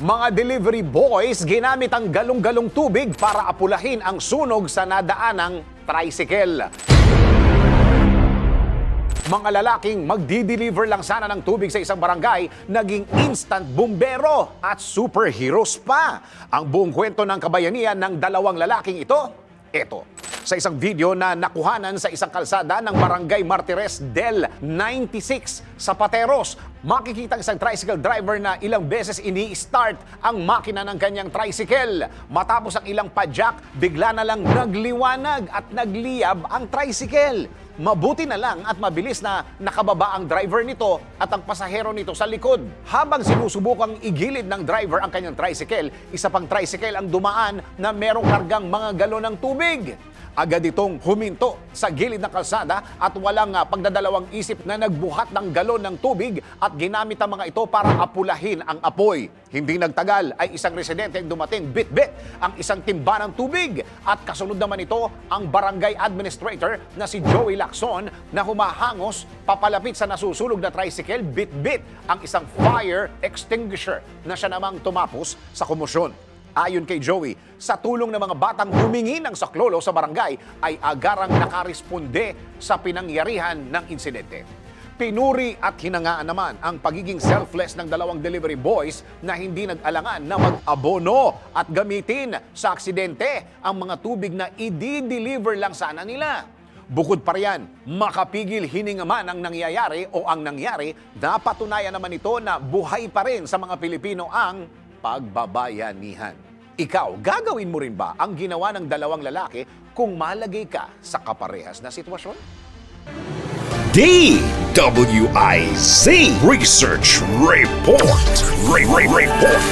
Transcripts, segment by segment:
Mga delivery boys ginamit ang galong-galong tubig para apulahin ang sunog sa nadaanang tricycle. Mga lalaking magdi-deliver lang sana ng tubig sa isang barangay, naging instant bumbero at superheroes pa. Ang buong kwento ng kabayanihan ng dalawang lalaking ito, eto. Sa isang video na nakuhanan sa isang kalsada ng Barangay Martires del 96 sa Pateros, makikita ang isang tricycle driver na ilang beses ini-start ang makina ng kanyang tricycle. Matapos ang ilang padyak, bigla na lang nagliwanag at nagliyab ang tricycle. Mabuti na lang at mabilis na nakababa ang driver nito at ang pasahero nito sa likod. Habang sinusubukang igilid ng driver ang kanyang tricycle, isa pang tricycle ang dumaan na merong kargang mga galon ng tubig. Agad itong huminto sa gilid ng kalsada at walang pagdadalawang isip na nagbuhat ng galon ng tubig at ginamit ang mga ito para apulahin ang apoy. Hindi nagtagal ay isang residente ang dumating bit-bit ang isang timba ng tubig at kasunod naman ito ang barangay administrator na si Joey Lacson na humahangos papalapit sa nasusunog na tricycle, bit-bit ang isang fire extinguisher na siya namang tumapos sa komosyon. Ayon kay Joey, sa tulong ng mga batang humingi ng saklolo sa barangay ay agarang nakaresponde sa pinangyarihan ng insidente. Pinuri at hinangaan naman ang pagiging selfless ng dalawang delivery boys na hindi nag-alangan na mag-abono at gamitin sa aksidente ang mga tubig na i-deliver lang sana nila. Bukod pa riyan, makapigil hininga man ang nangyayari o ang nangyari, napatunayan naman ito na buhay pa rin sa mga Pilipino ang pagbabayanihan. Ikaw, gagawin mo rin ba ang ginawa ng dalawang lalaki kung malagay ka sa kaparehas na sitwasyon? DWIZ Research Report. Report.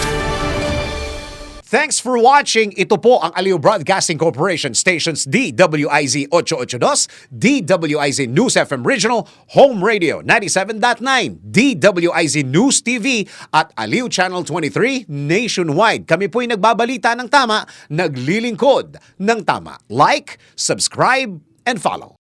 Thanks for watching. Ito po ang Aliw Broadcasting Corporation stations DWIZ 882, DWIZ News FM Regional, Home Radio 97.9, DWIZ News TV at Aliw Channel 23 nationwide. Kami po'y nagbabalita ng tama, naglilingkod ng tama. Like, subscribe, and follow.